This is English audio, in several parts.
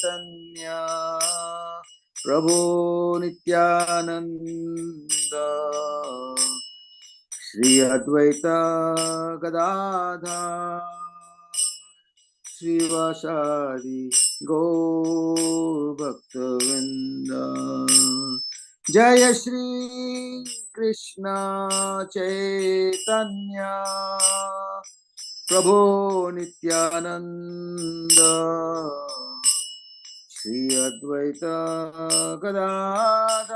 Chaitanya Prabhu Nityananda Jayādvaita Gadadhar Srivasadi Gaur Bhaktavinda Jaya Shri Krishna Chaitanya Prabhu Nityananda Jayādvaita Gadadhar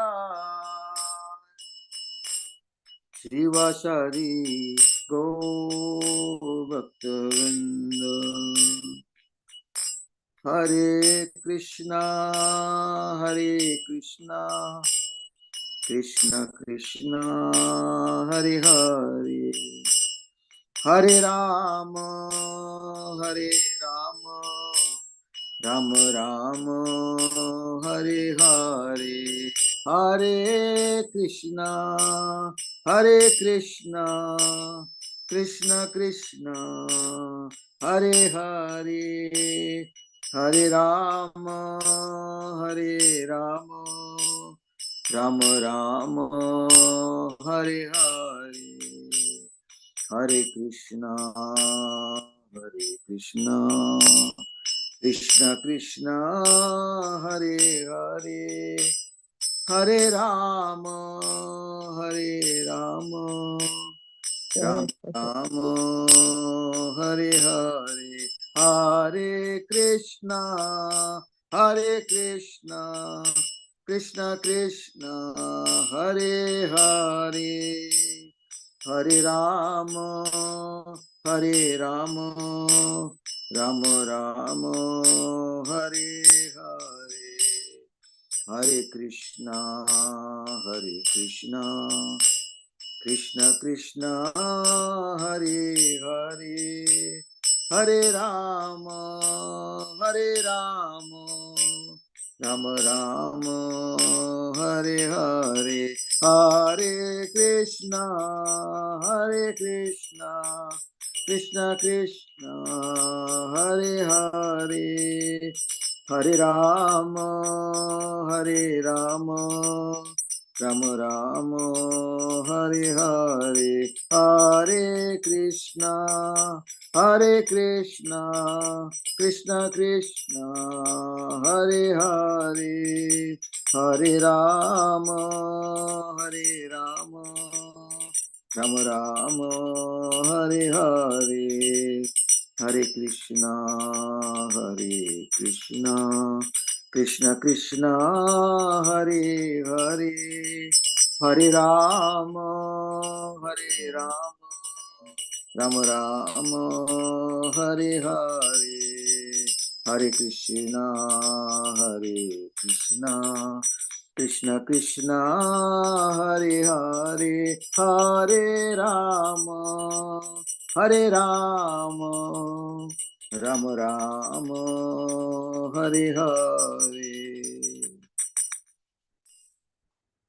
Srivasadi Gaur Bhaktavinda Hare Krishna Krishna Krishna Hare Hare Hare Rama Rama Rama Hare Hare Hare Krishna Krishna Krishna Hare Hare Hare Rama Rama Rama Hare Hare Hare Krishna Krishna Krishna Hare Hare Hare Rama Rama Rama Hare Hare Hare Krishna Krishna Krishna Hare Hare Hare Rama Rama Rama Hare Hare Hare Krishna Krishna Krishna Hare Hare Hare Rama Rama Rama Hare Hare Hare Krishna Krishna Krishna Hare Hare Hare Rama Rama Rama Hare Hare Hare Krishna Krishna Krishna Hare Hare Hare Rama Rama Rama Hare Hare Hare Krishna Krishna Krishna Hare Hare Hare Rama Rama Rama Hare Hare Hare Krishna Krishna Krishna Hare Hare Hare Rama Rama Rama Hare Hare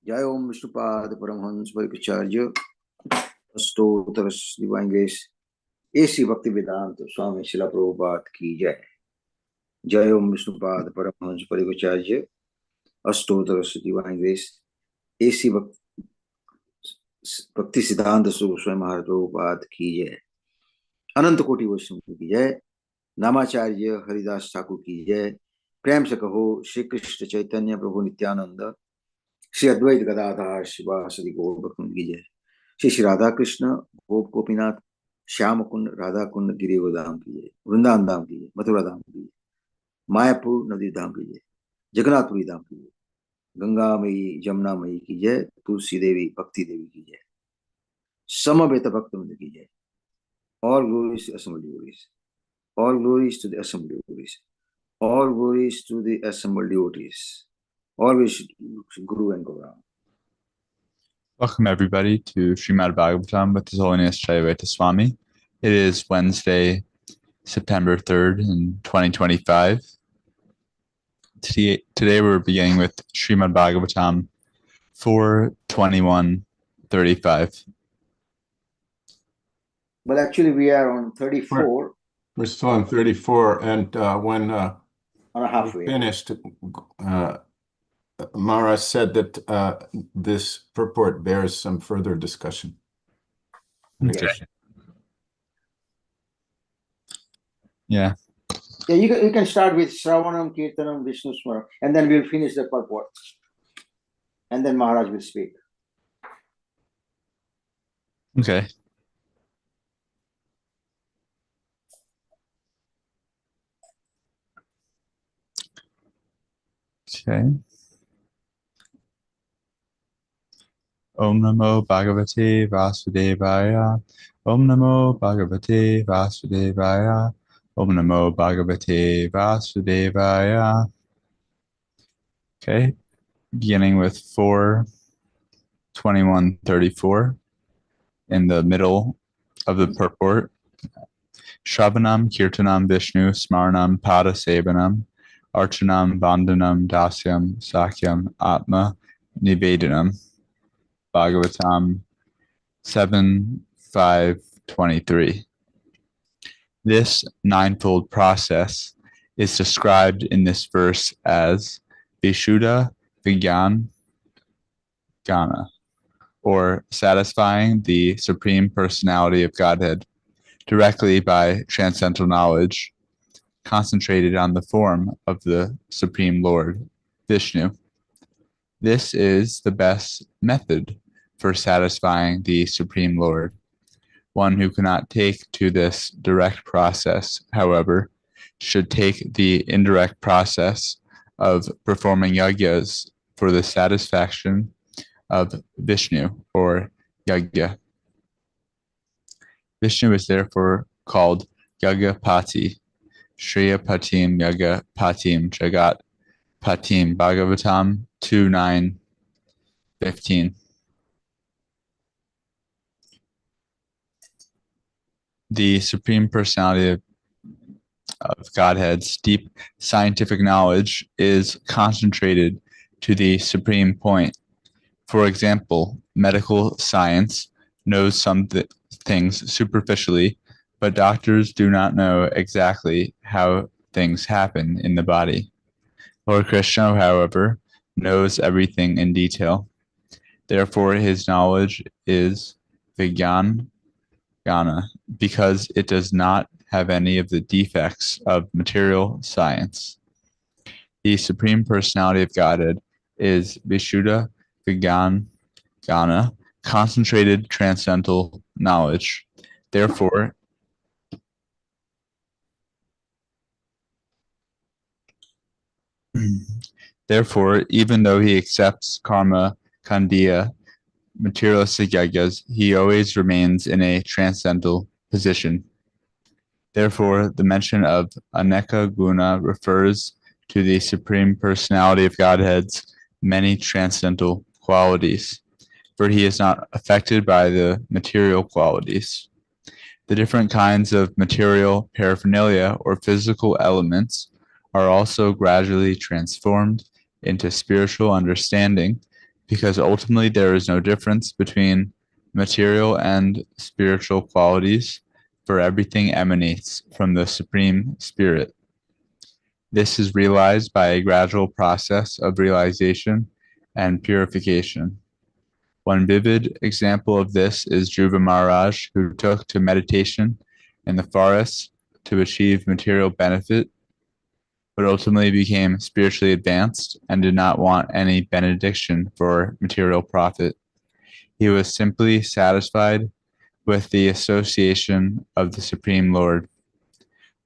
Jai Om Vishnupad Paramhans Parikacharya Astottara Divine Grace AC Bhaktivedanta Swami Srila Prabhupada ki Jai Jai Om Vishnupad Paramhans Parikacharya Astottara Divine Grace AC Bhakti Siddhanta Swami Maharaj Prabhupada ki Jai अनंत कोटि वैष्णव की जय नामाचार्य हरिदास ठाकुर की जय प्रेम से कहो श्री कृष्ण चैतन्य प्रभु नित्यानंद श्री अद्वैत गदाधर शिवासदि गौर भक्तों की जय श्री श्री राधा कृष्ण गोप गोपीनाथ श्याम कुंड राधा कुंड गिरिवर धाम की जय वृंदावन धाम की जय मथुरा धाम की जय मायापुर नदी धाम की जय जगन्नाथपुरी धाम की जय गंगा मई जमुना मई की जय तुलसी देवी भक्ति देवी की जय समवेत भक्तवृंद की जय All glories to assembled devotees. All glories to the assembled devotees. All glories to the assembled devotees. Always Guru and Gauranga. Welcome everybody to Srimad Bhagavatam with His Holiness Jayādvaita Swami. It is Wednesday, September 3rd in 2025. Today we're beginning with Srimad Bhagavatam 4:21:35. But actually we are on 34. We're still on 34, and when on a halfway. Finished. Maharaj said that this purport bears some further discussion. Okay. Yes. Yeah. Yeah, you can start with Shravanam, Kirtanam, Vishnu Smaram, and then we'll finish the purport. And then Maharaj will speak. Okay. Okay. Om Namo Bhagavate Vasudevaya. Om Namo Bhagavate Vasudevaya. Om Namo Bhagavate Vasudevaya. Okay. Beginning with 4:21:34 in the middle of the purport. Shravanam Kirtanam Vishnu Smaranam Pada Sevanam Archanam Bandhanam Dasyam Sakyam Atma Nivedanam. Bhagavatam 7:5-23. This ninefold process is described in this verse as Vishuddha Vigyan Gana, or satisfying the Supreme Personality of Godhead directly by transcendental knowledge, concentrated on the form of the Supreme Lord, Vishnu. This is the best method for satisfying the Supreme Lord. One who cannot take to this direct process, however, should take the indirect process of performing yagyas for the satisfaction of Vishnu, or yagya. Vishnu is therefore called Yagapati, Shriya Patim Yaga Patim Jagat Patim. Bhagavatam 2:9-15. The Supreme Personality of Godhead's deep scientific knowledge is concentrated to the supreme point. For example, medical science knows some things superficially, but doctors do not know exactly how things happen in the body. Lord Krishna, however, knows everything in detail. Therefore, his knowledge is Vigyan Gana, because it does not have any of the defects of material science. The Supreme Personality of Godhead is Vishuddha Vigyan Gana, concentrated transcendental knowledge. Therefore, even though he accepts karma khandya, materialistic yagyas, he always remains in a transcendental position. Therefore, the mention of Aneka Guna refers to the Supreme Personality of Godhead's many transcendental qualities, for he is not affected by the material qualities. The different kinds of material paraphernalia or physical elements are also gradually transformed into spiritual understanding, because ultimately there is no difference between material and spiritual qualities, for everything emanates from the Supreme Spirit. This is realized by a gradual process of realization and purification. One vivid example of this is Dhruva Maharaj, who took to meditation in the forest to achieve material benefit, but ultimately became spiritually advanced and did not want any benediction for material profit. He was simply satisfied with the association of the Supreme Lord.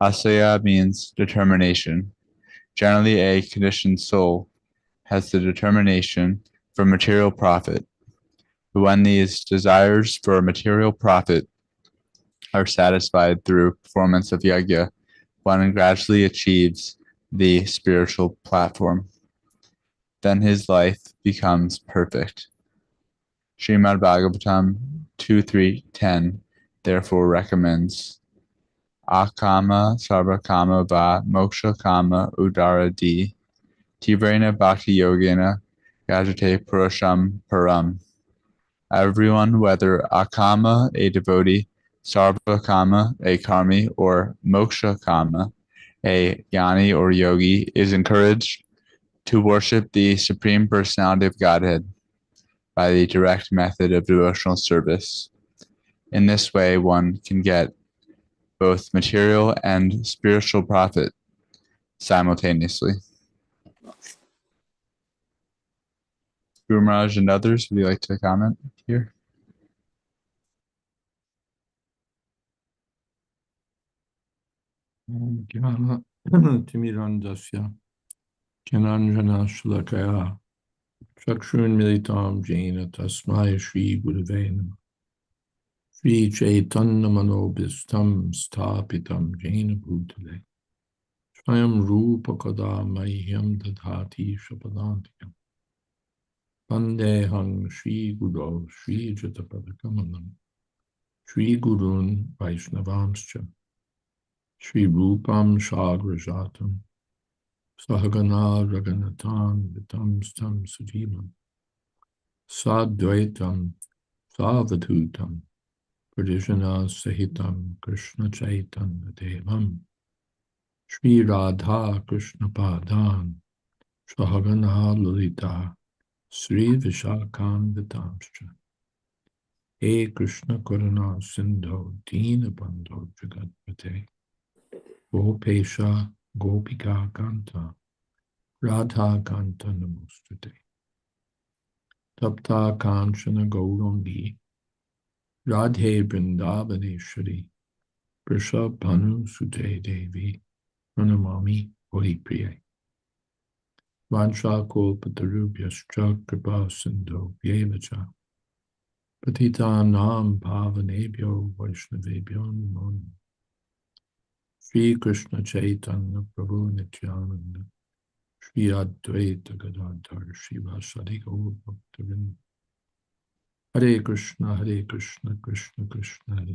Asaya means determination. Generally, a conditioned soul has the determination for material profit. But when these desires for material profit are satisfied through performance of yajna, one gradually achieves the spiritual platform. Then his life becomes perfect. Srimad Bhagavatam 2.3.10 therefore recommends Akama Sarvakama Va Moksha Kama Udara Di Tivrena Bhakti Yogena Gajate Purusham Param. Everyone, whether Akama, a devotee, Sarvakama, a karmi, or Moksha Kama, a jnani or yogi is encouraged to worship the Supreme Personality of Godhead by the direct method of devotional service. In this way, one can get both material and spiritual profit simultaneously. Guru Maharaj and others, would you like to comment here? Timirandasya Kyananjana Shlakaya Chakshun Militam Jaina Tasmai Shri Gurave Namah Shri Chaitanya Manobhistam Sthapitam Jaina Bhutale Swayam Rupa Kada Mahyam Dadhati Shapadantikam Pandehang Shri Guru Shri Jatapadakamanam Shri Gurun Vaishnavamscha Shri Rupam Shagrajatam Sahagana Raganatan Vitam Stam Sujivam Sadvaitam Savadhutam Pradishana Sahitam Krishna Chaitanya Devam Shri Radha Krishna Padan Sahagana Lalita Sri Vishakam Vitamscha He Krishna Karuna Sindho Dina Bandho Jagatpate Gopesha Gopika Kanta Radha Kanta Namostate Tapta Kanchana Gaurangi Radhe Vrindavaneshwari Prishabhanu Sute Devi Pranamami Hori Priye Vansha Kolpatarubhyascha Kripa Sindho Vyevacha Patitanam Pavanebhyo Vaishnavebhyo Namo Namaha Shri Krishna Chaitanya Prabhu Nityananda Shri Advaita Gadadhar Shri Vasadi Gaur Bhaktavinda Hare Krishna Krishna Krishna Hare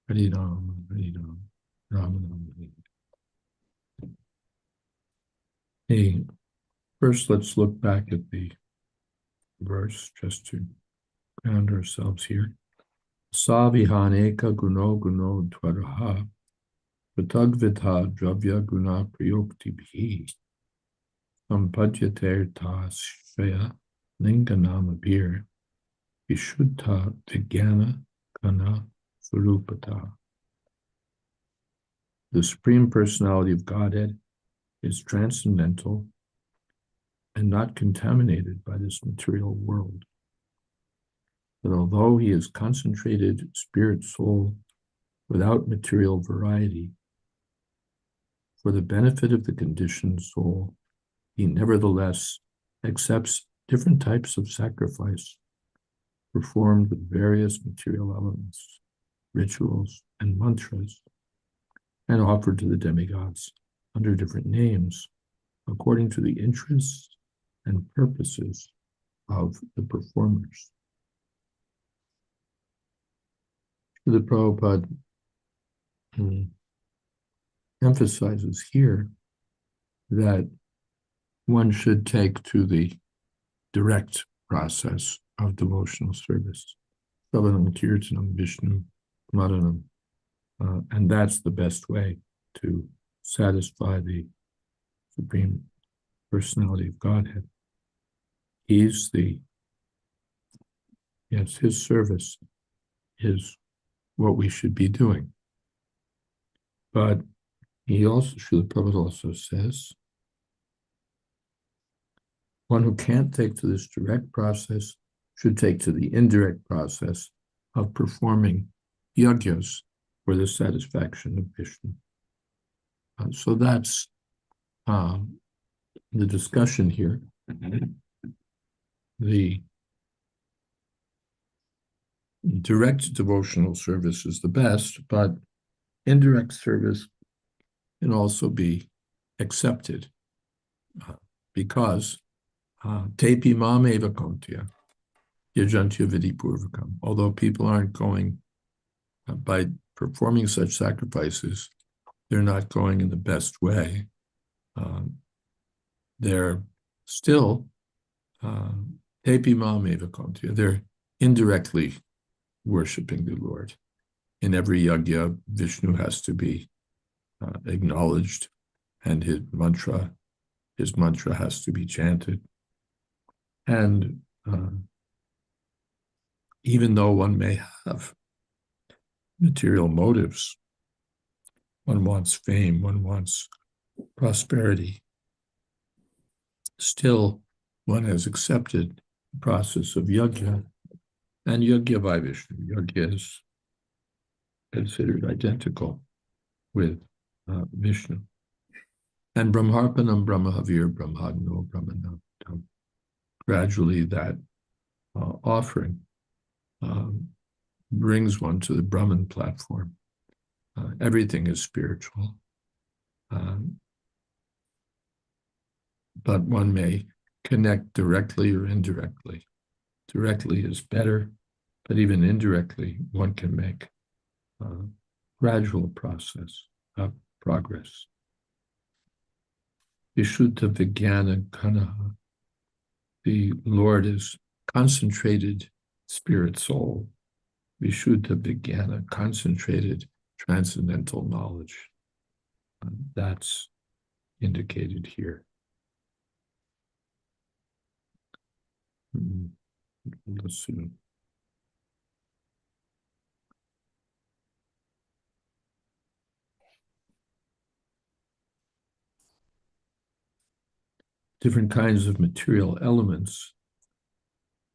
Hare Hare Rama Rama Rama Hare Hare. Hey, first let's look back at the verse just to ground ourselves here. Savihaneka Guno Guno Dvaraha Pratagvidha Dravya Guna Prayokti Bhi Sampadyater Tashraya Linganama Bir Vishuddha Vijnana Kana Surupata. The Supreme Personality of Godhead is transcendental and not contaminated by this material world. But although he is concentrated spirit soul without material variety, for the benefit of the conditioned soul, he nevertheless accepts different types of sacrifice performed with various material elements, rituals, and mantras, and offered to the demigods under different names, according to the interests and purposes of the performers. The Prabhupada emphasizes here that one should take to the direct process of devotional service. Savanam Kirtanam Vishnu Madanam. And that's the best way to satisfy the Supreme Personality of Godhead. His service is what we should be doing. But Srila Prabhupada also says, one who can't take to this direct process should take to the indirect process of performing yagyas for the satisfaction of Vishnu. So that's the discussion here. The direct devotional service is the best, but indirect service can also be accepted because tepi mam eva kontya yajantya vidipurvakam. Although people aren't going by performing such sacrifices, they're not going in the best way. They're still tepi mam eva kontya. They're indirectly worshiping the Lord. In every yagya, Vishnu has to be acknowledged, and his mantra has to be chanted. And even though one may have material motives, one wants fame, one wants prosperity, still one has accepted the process of yajna, and yajna by Vishnu. Yajna is considered identical with Vishnu. And Brahmarpanam Brahmahavir Brahmadno Brahmanam. Gradually that offering brings one to the Brahman platform. Everything is spiritual. But one may connect directly or indirectly. Directly is better, but even indirectly, one can make a gradual process of progress. Vishuddha Vijnana Kanaha. The Lord is concentrated spirit soul. Vishuddha Vijnana, concentrated transcendental knowledge. That's indicated here. Let's see. Different kinds of material elements,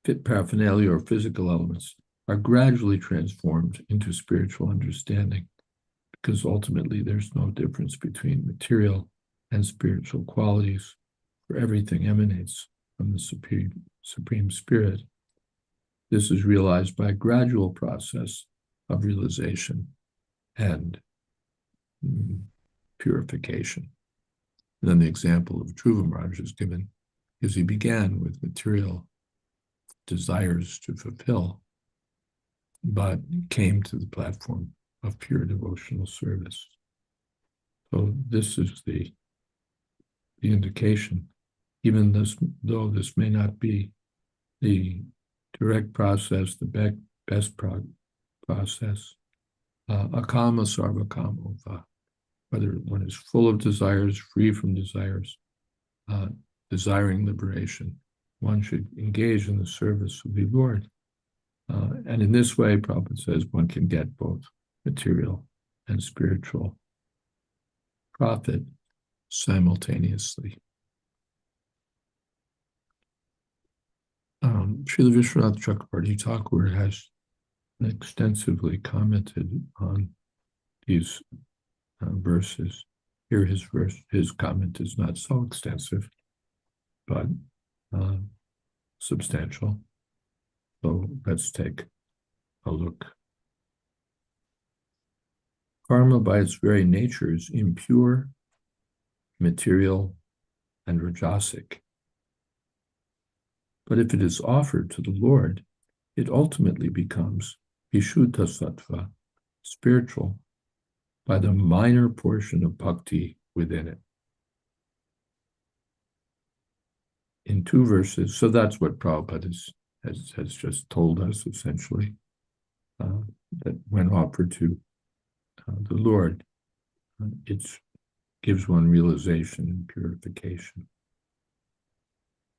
fit paraphernalia or physical elements, are gradually transformed into spiritual understanding, because ultimately there's no difference between material and spiritual qualities, for everything emanates from the Supreme Spirit. This is realized by a gradual process of realization and purification. And then the example of Dhruva Maharaj is given, because he began with material desires to fulfill, but came to the platform of pure devotional service. So this is the indication, even though this may not be the direct process, the best process, akama sarvakama va, whether one is full of desires, free from desires, desiring liberation, one should engage in the service of the Lord. And in this way, Prabhupada says, one can get both material and spiritual profit simultaneously. Srila Vishwanath Chakravarti Thakur has extensively commented on these verses. Here his comment is not so extensive, but substantial. So let's take a look. Karma by its very nature is impure, material, and rajasic. But if it is offered to the Lord, it ultimately becomes Vishuddha Sattva, spiritual, by the minor portion of bhakti within it. In 2 verses, so that's what Prabhupada has just told us, essentially, that when offered to the Lord, it gives one realization and purification.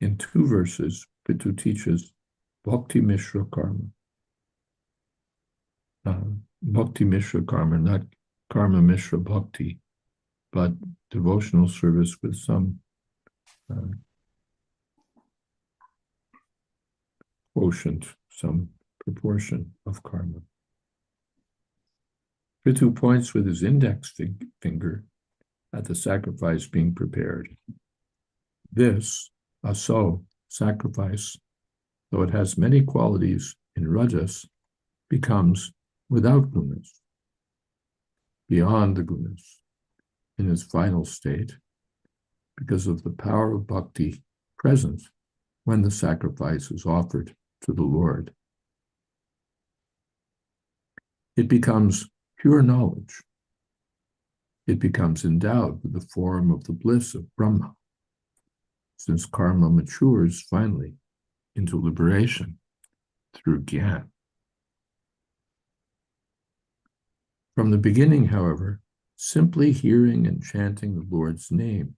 In 2 verses, Pitu teaches Bhakti Mishra Karma. Bhakti Mishra Karma, not Karma Mishra Bhakti, but devotional service with some quotient, some proportion of karma. Pitu points with his index finger at the sacrifice being prepared. This, aso, sacrifice, though it has many qualities in rajas, becomes without gunas, beyond the gunas, in its final state, because of the power of bhakti present when the sacrifice is offered to the Lord. It becomes pure knowledge. It becomes endowed with the form of the bliss of Brahma, since karma matures finally into liberation through Gyan. From the beginning, however, simply hearing and chanting the Lord's name,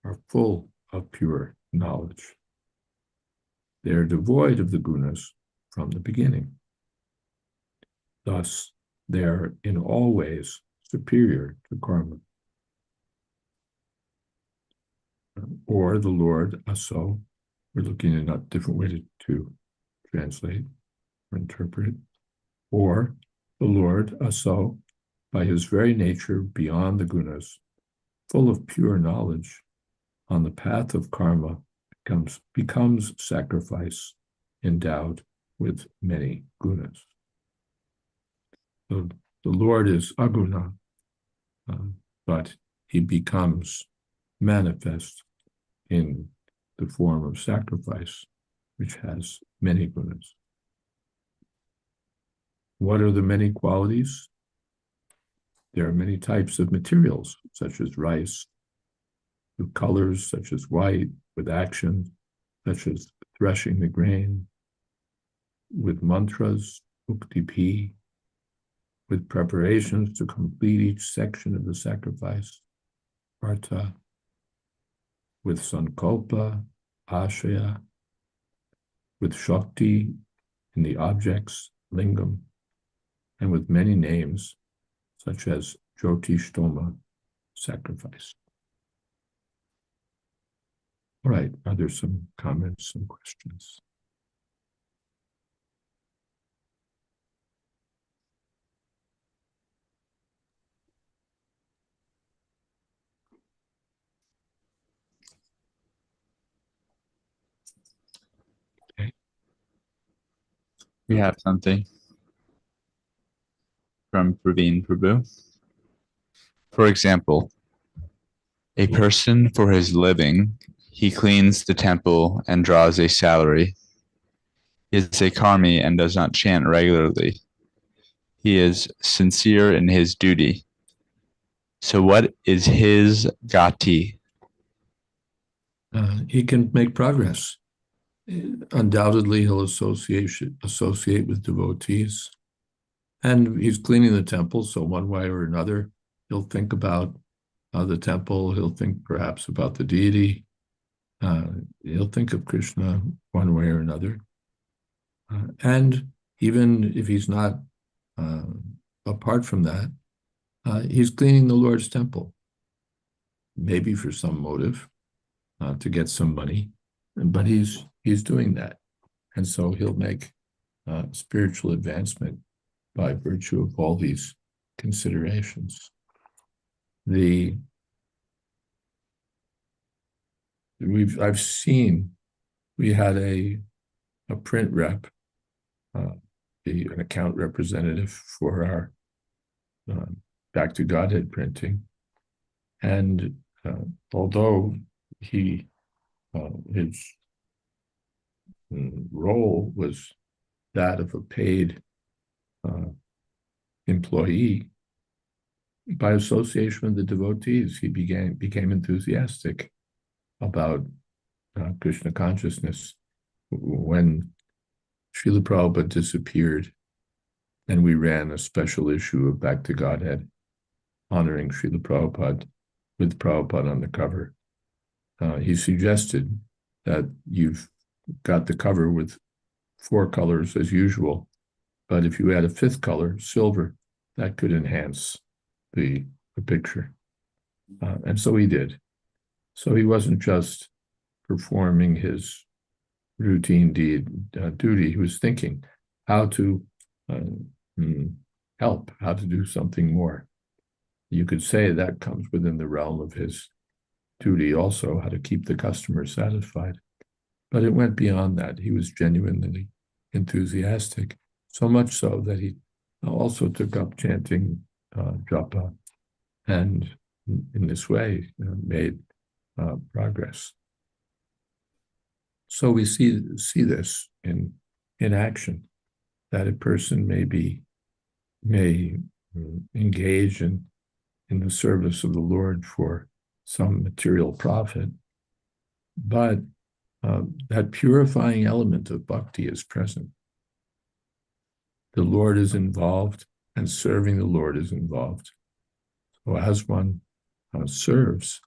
are full of pure knowledge. They are devoid of the gunas from the beginning. Thus, they are in all ways superior to karma. Or the Lord Aso, we're looking at a different way to translate or interpret it. Or the Lord Aso, by his very nature beyond the gunas, full of pure knowledge, on the path of karma, becomes sacrifice endowed with many gunas. So the Lord is aguna, but he becomes manifest in the form of sacrifice, which has many gunas. What are the many qualities? There are many types of materials, such as rice, with colors such as white, with action, such as threshing the grain, with mantras, uktipi, with preparations to complete each section of the sacrifice, artha, with sankalpa, ashaya, with shakti in the objects, lingam, and with many names, such as jyotishtoma, sacrifice. All right, are there some comments, some questions? We have something from Praveen Prabhu. For example, a person for his living, he cleans the temple and draws a salary. He is a karmi and does not chant regularly. He is sincere in his duty. So what is his gati? He can make progress. Undoubtedly, he'll associate with devotees. And he's cleaning the temple, so one way or another, he'll think about the temple, he'll think perhaps about the deity, he'll think of Krishna one way or another. And even if he's not, apart from that, he's cleaning the Lord's temple, maybe for some motive, to get some money, but he's doing that. And so he'll make spiritual advancement by virtue of all these considerations. I've seen, we had a print rep, an account representative for our Back to Godhead printing, and although his role was that of a paid employee, by association with the devotees, he became enthusiastic about Krishna consciousness. When Srila Prabhupada disappeared and we ran a special issue of Back to Godhead honoring Srila Prabhupada with Prabhupada on the cover, he suggested that you've got the cover with 4 colors as usual, but if you add a 5th color, silver, that could enhance the picture. And so he did. So he wasn't just performing his routine duty, he was thinking how to help, how to do something more. You could say that comes within the realm of his duty also, how to keep the customer satisfied. But it went beyond that. He was genuinely enthusiastic, so much so that he also took up chanting japa, and in this way made progress. So we see this in action, that a person may engage in the service of the Lord for some material profit, but that purifying element of bhakti is present. The Lord is involved, and serving the Lord is involved. So as one serves,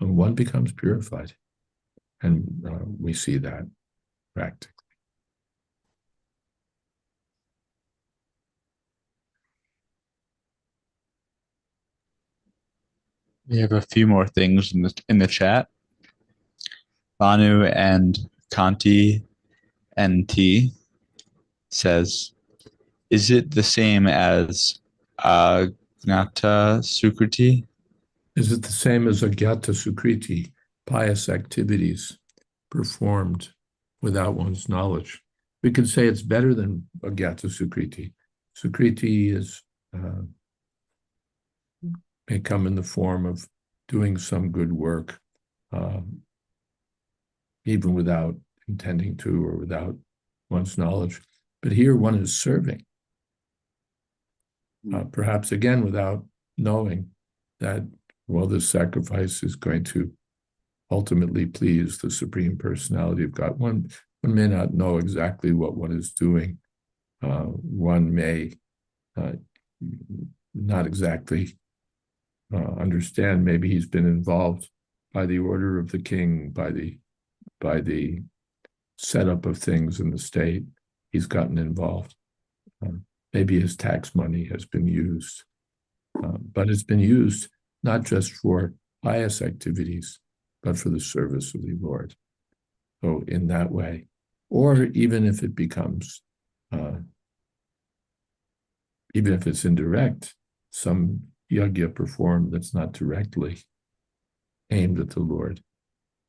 one becomes purified. And we see that practically. We have a few more things in the chat. Banu and Kanti NT says, is it the same as Gnata Sukriti? Is it the same as Agyata Sukriti, pious activities performed without one's knowledge? We could say it's better than Agyata Sukriti. Sukriti is may come in the form of doing some good work, even without intending to or without one's knowledge. But here one is serving, perhaps again without knowing that, well, this sacrifice is going to ultimately please the Supreme Personality of God. One may not know exactly what one is doing. One may not exactly understand. Maybe he's been involved by the order of the king, by the setup of things in the state. He's gotten involved. Maybe his tax money has been used, but it's been used not just for pious activities, but for the service of the Lord. So in that way, or even if it becomes, even if it's indirect, some yajna performed that's not directly aimed at the Lord,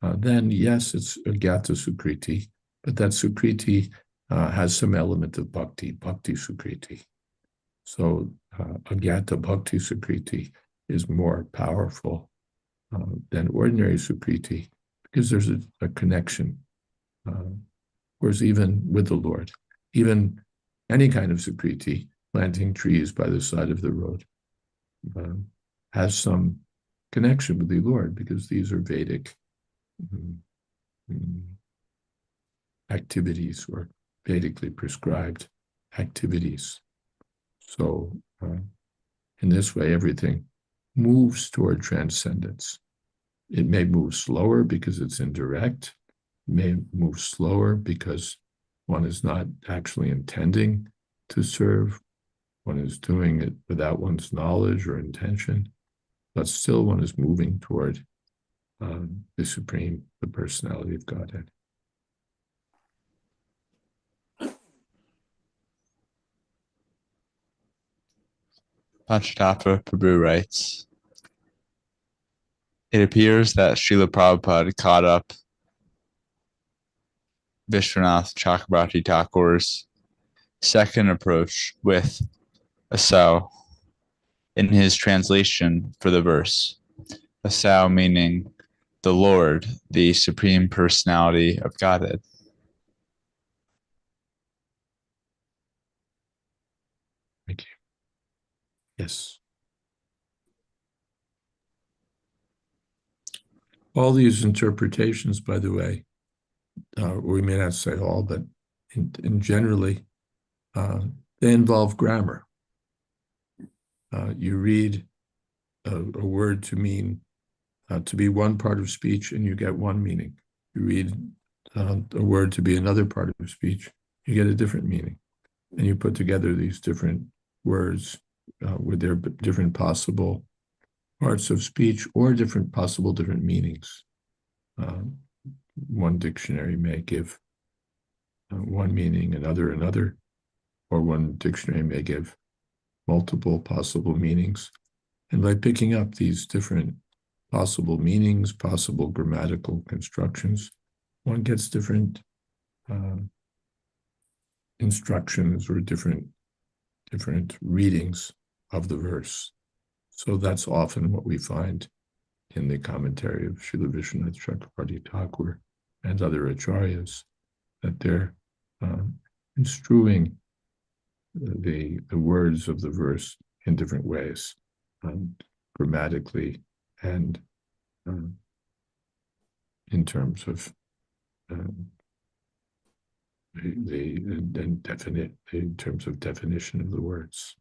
then yes, it's Agyata Sukriti, but that Sukriti has some element of bhakti Sukriti. So Agyata Bhakti Sukriti is more powerful than ordinary Sukriti because there's a connection. Of course, even with the Lord, even any kind of Sukriti, planting trees by the side of the road, has some connection with the Lord because these are Vedic activities or Vedically prescribed activities. So in this way, everything moves toward transcendence. It may move slower because it's indirect. It may move slower because one is not actually intending to serve. One is doing it without one's knowledge or intention, but still one is moving toward the Supreme, the Personality of Godhead. Panchatattva Prabhu writes, it appears that Srila Prabhupada caught up Vishwanath Chakrabarti Thakur's second approach with Asau in his translation for the verse. Asau meaning the Lord, the Supreme Personality of Godhead. Thank you. Yes. All these interpretations, by the way, we may not say all, but in generally, they involve grammar. You read a word to mean to be one part of speech, and you get one meaning. You read a word to be another part of speech, you get a different meaning. And you put together these different words with their different possible parts of speech or different meanings. One dictionary may give one meaning, another, or one dictionary may give multiple possible meanings. And by picking up these different possible meanings, possible grammatical constructions, one gets different instructions or different readings of the verse. So that's often what we find in the commentary of Srila Vishwanath Chakrabarti Thakur and other acharyas, that they're instruing the words of the verse in different ways, grammatically and in terms of in terms of definition of the words.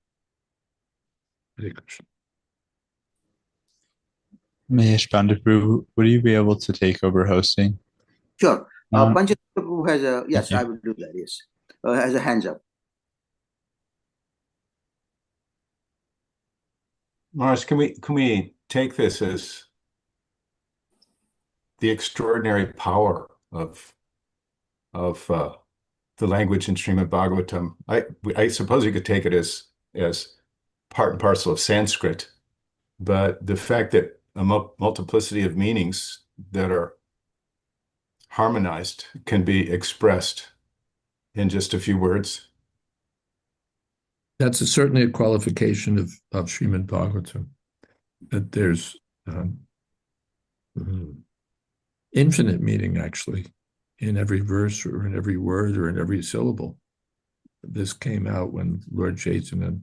Hare Krishna. Mahesh Pandit-Prabhu, would you be able to take over hosting? Sure. Um, Panchit Prabhu has a, yes, you. I will do that, yes. Has a hands up. Morris, can we take this as the extraordinary power of the language in Srimad Bhagavatam? I suppose you could take it as part and parcel of Sanskrit, but the fact that a multiplicity of meanings that are harmonized can be expressed in just a few words. That's certainly a qualification of Srimad Bhagavatam, that there's infinite meaning, actually, in every verse or in every word or in every syllable. This came out when Lord Chaitanya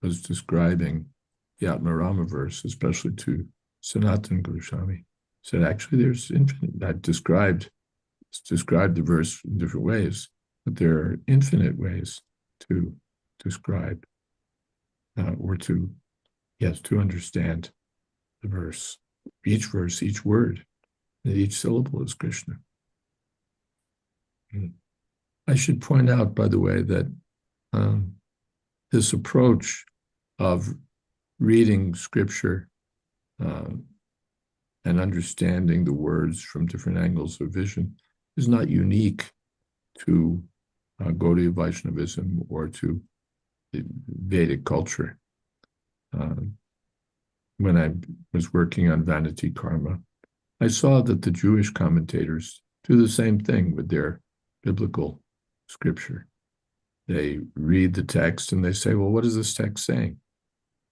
was describing the Atmarama verse, especially to Sanatana Goswami. Said, actually, there's infinite. That described the verse in different ways, but there are infinite ways to describe or to understand the verse, each word, and each syllable is Krishna. I should point out, by the way, that this approach of reading scripture and understanding the words from different angles of vision is not unique to Gaudiya Vaishnavism or to the Vedic culture. When I was working on Vanity Karma, I saw that the Jewish commentators do the same thing with their biblical scripture. They read the text and they say, well, what is this text saying?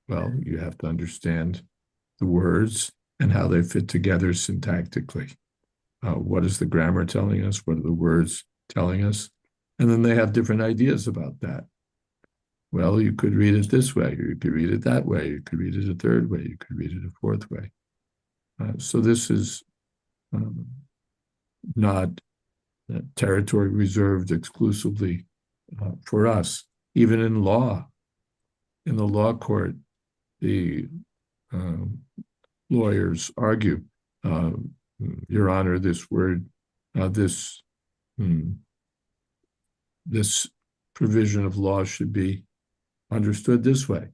Well, you have to understand the words and how they fit together syntactically. What is the grammar telling us? What are the words telling us? And then they have different ideas about that. Well, you could read it this way, or you could read it that way, you could read it a third way, you could read it a fourth way. So this is not territory reserved exclusively for us. Even in law, in the law court, the lawyers argue, Your Honor, this word, this provision of law should be understood this way.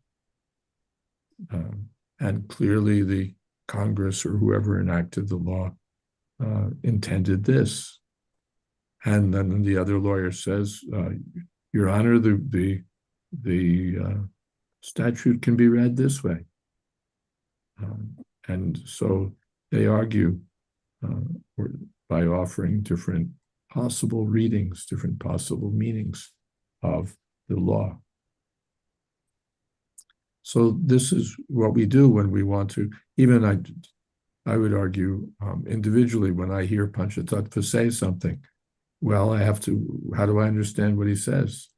And clearly the Congress or whoever enacted the law intended this. And then the other lawyer says, Your Honor, the statute can be read this way. And so they argue by offering different possible readings, different possible meanings of the law. So this is what we do when we want to, even I would argue individually, when I hear Panchatattva say something, well, how do I understand what he says?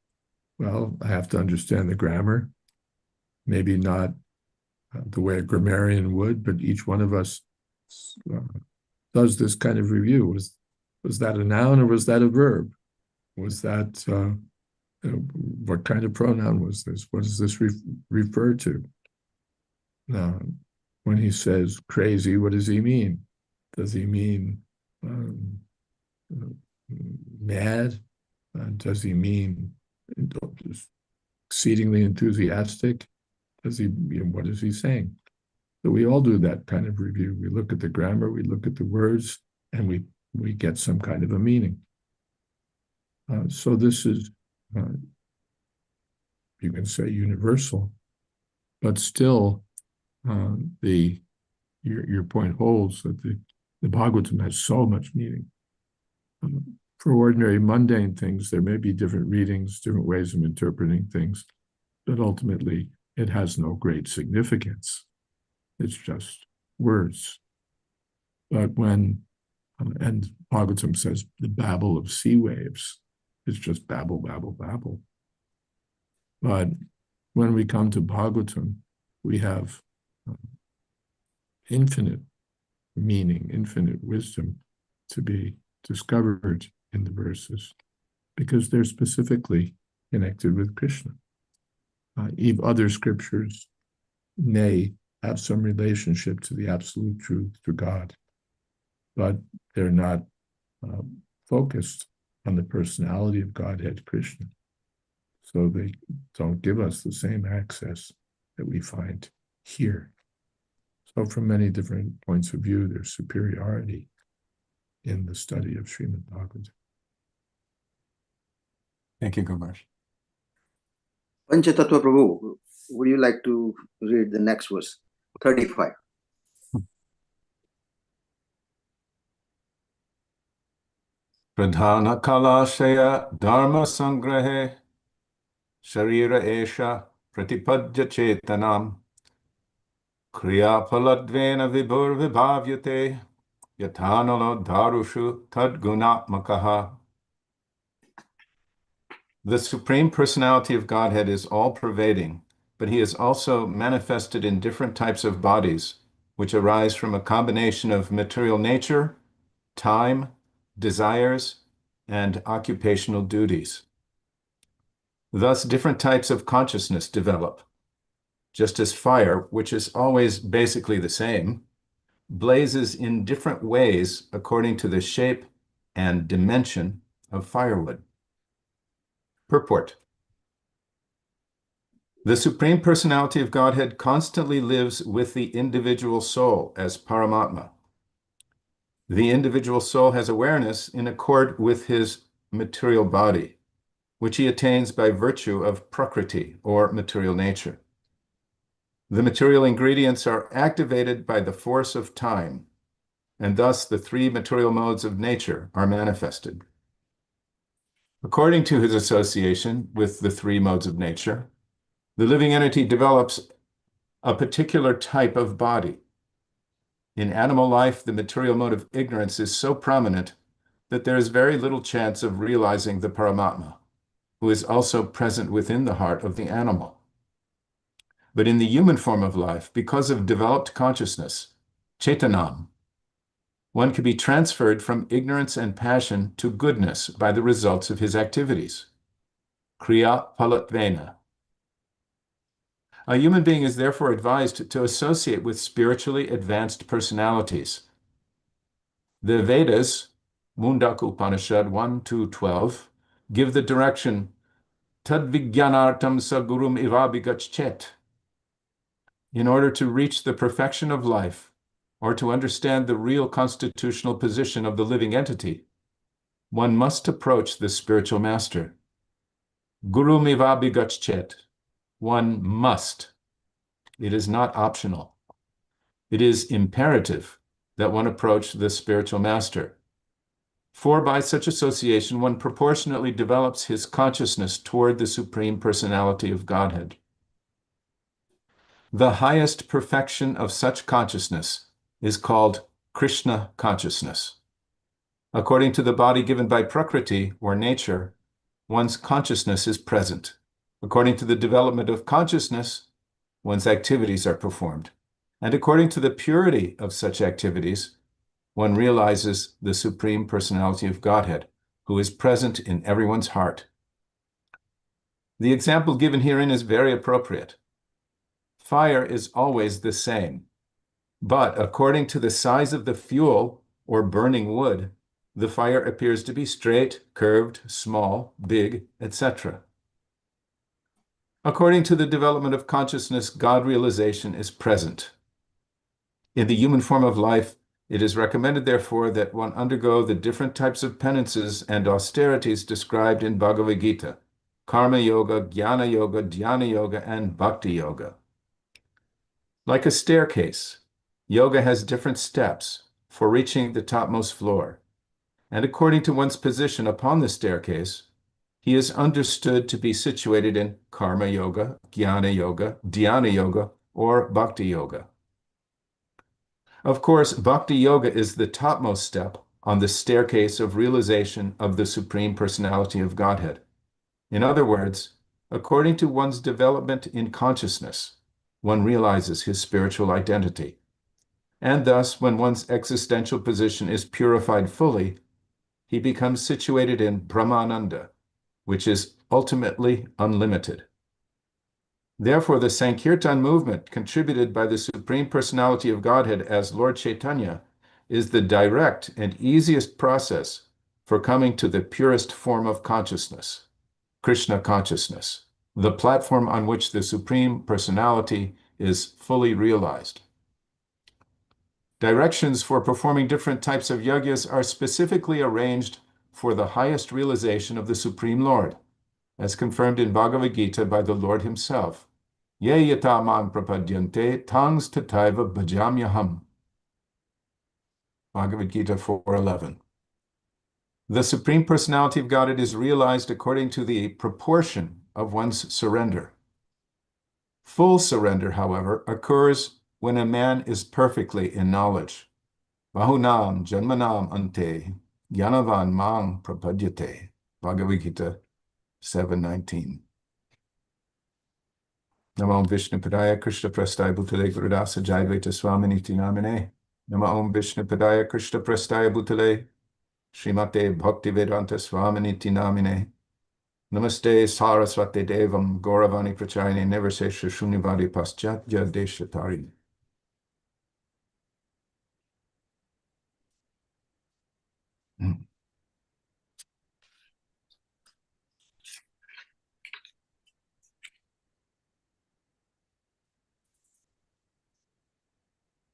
Well, I have to understand the grammar, maybe not the way a grammarian would, but each one of us does this kind of review. Was that a noun or was that a verb? Was that, what kind of pronoun was this? What does this refer to? When he says crazy, what does he mean? Does he mean mad? Does he mean exceedingly enthusiastic? What is he saying? So we all do that kind of review. We look at the grammar, we look at the words, and we get some kind of a meaning. So this is, you can say, universal, but still, your point holds that the Bhagavatam has so much meaning. For ordinary mundane things, there may be different readings, different ways of interpreting things, but ultimately it has no great significance. It's just words. But when, and Bhagavatam says the babble of sea waves, it's just babble, babble, babble. But when we come to Bhagavatam, we have infinite meaning, infinite wisdom to be discovered in the verses, because they're specifically connected with Krishna. Other scriptures may have some relationship to the absolute truth, to God, but they're not focused on the personality of Godhead Krishna. So they don't give us the same access that we find here. So from many different points of view, there's superiority in the study of Srimad Bhagavatam. Thank you, Gumarsh. Panchatattva Prabhu, would you like to read the next verse? 35. Pradhana kalashaya dharma sangrahe sharira esha pratipadya chetanam kriya paladvena vibhur vibhavyate yathanalo dharushu tadgunatmakaha. The Supreme Personality of Godhead is all-pervading, but he is also manifested in different types of bodies, which arise from a combination of material nature, time, desires, and occupational duties. Thus, different types of consciousness develop, just as fire, which is always basically the same, blazes in different ways according to the shape and dimension of firewood. Purport. The Supreme Personality of Godhead constantly lives with the individual soul as Paramatma. The individual soul has awareness in accord with his material body, which he attains by virtue of Prakriti, or material nature. The material ingredients are activated by the force of time, and thus the three material modes of nature are manifested. According to his association with the three modes of nature, the living entity develops a particular type of body. In animal life, the material mode of ignorance is so prominent that there is very little chance of realizing the Paramatma, who is also present within the heart of the animal. But in the human form of life, because of developed consciousness, Chetanam, one can be transferred from ignorance and passion to goodness by the results of his activities. Kriya Palatvena. A human being is therefore advised to associate with spiritually advanced personalities. The Vedas, Mundak Upanishad 1-12, give the direction Tadvigyanartam Sagurum Ivabhigachet. In order to reach the perfection of life, or to understand the real constitutional position of the living entity, one must approach the spiritual master. Gurum Ivabhigachet. One must. It is not optional. It is imperative that one approach the spiritual master. For by such association, one proportionately develops his consciousness toward the Supreme Personality of Godhead. The highest perfection of such consciousness is called Krishna consciousness. According to the body given by Prakriti, or nature, one's consciousness is present. According to the development of consciousness, one's activities are performed. And according to the purity of such activities, one realizes the Supreme Personality of Godhead, who is present in everyone's heart. The example given herein is very appropriate. Fire is always the same, but according to the size of the fuel or burning wood, the fire appears to be straight, curved, small, big, etc. According to the development of consciousness, God realization is present. In the human form of life, it is recommended, therefore, that one undergo the different types of penances and austerities described in Bhagavad Gita: Karma Yoga, Jnana Yoga, Dhyana Yoga, and Bhakti Yoga. Like a staircase, yoga has different steps for reaching the topmost floor, and according to one's position upon the staircase, he is understood to be situated in Karma Yoga, Jnana Yoga, Dhyana Yoga, or Bhakti Yoga. Of course, Bhakti Yoga is the topmost step on the staircase of realization of the Supreme Personality of Godhead. In other words, according to one's development in consciousness, one realizes his spiritual identity. And thus, when one's existential position is purified fully, he becomes situated in Brahmananda, which is ultimately unlimited. Therefore, the Sankirtan movement, contributed by the Supreme Personality of Godhead as Lord Chaitanya, is the direct and easiest process for coming to the purest form of consciousness, Krishna consciousness, the platform on which the Supreme Personality is fully realized. Directions for performing different types of yagyas are specifically arranged for the highest realization of the Supreme Lord, as confirmed in Bhagavad Gita by the Lord himself. Ye yata man prapadyante tangs tataiva bhajamyaham. Bhagavad Gita 4:11. The Supreme Personality of Godhead is realized according to the proportion of one's surrender. Full surrender, however, occurs when a man is perfectly in knowledge. Bahunam janmanam ante gyanavan mang prapadyate. Bhagavad Gita 7:19. Namo Om Vishnu Padaya Krishna Prastaya Bhutale Gurudasa Jayādvaita Swami Niti Namine. Namo Om Vishnu Padaya Krishna Prastaya Bhutale Srimate Bhaktivedanta Swami Niti Namine. Namaste Saraswate Devam Gauravani Prachayane Neversesha Shunyavadi Paschatya Deshatari.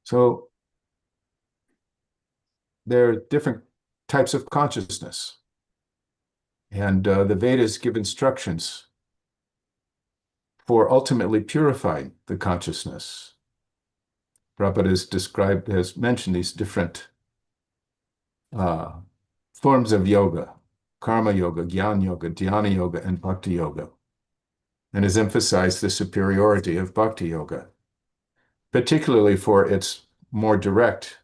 So there are different types of consciousness, and the Vedas give instructions for ultimately purifying the consciousness. Prabhupada has mentioned these different forms of yoga: karma yoga, jnana yoga, dhyana yoga, and bhakti yoga, and has emphasized the superiority of bhakti yoga, particularly for its more direct,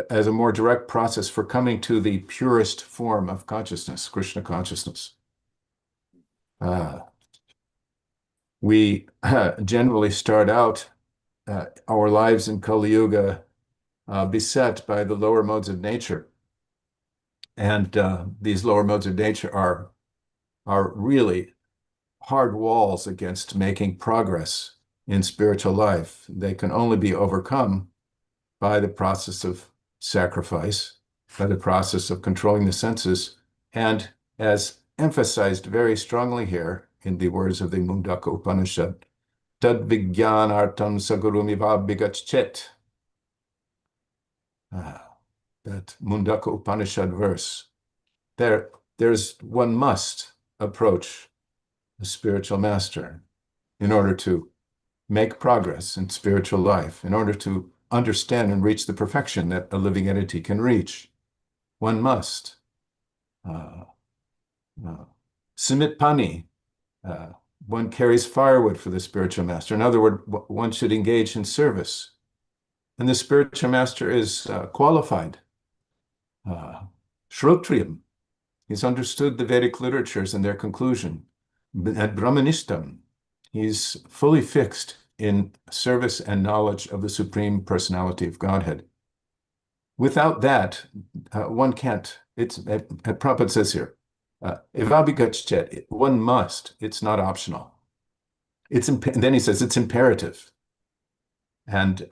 as a more direct process for coming to the purest form of consciousness, Krishna consciousness. We generally start out our lives in Kali Yuga beset by the lower modes of nature. And these lower modes of nature are really hard walls against making progress in spiritual life. They can only be overcome by the process of sacrifice, by the process of controlling the senses, and as emphasized very strongly here in the words of the Mundaka Upanishad, Tad Vijnanartam Sagurumiva Bigachet. That Mundaka Upanishad verse. There's one must approach a spiritual master in order to make progress in spiritual life, in order to understand and reach the perfection that a living entity can reach. One must. Simit pani. One carries firewood for the spiritual master. In other words, one should engage in service. And the spiritual master is qualified. Shrotriyam. He's understood the Vedic literatures and their conclusion. At Brahmanistam, he's fully fixed in service and knowledge of the Supreme Personality of Godhead. Without that, one can't. Prabhupada says here, Evabhigachet, one must. It's not optional. And then he says it's imperative. And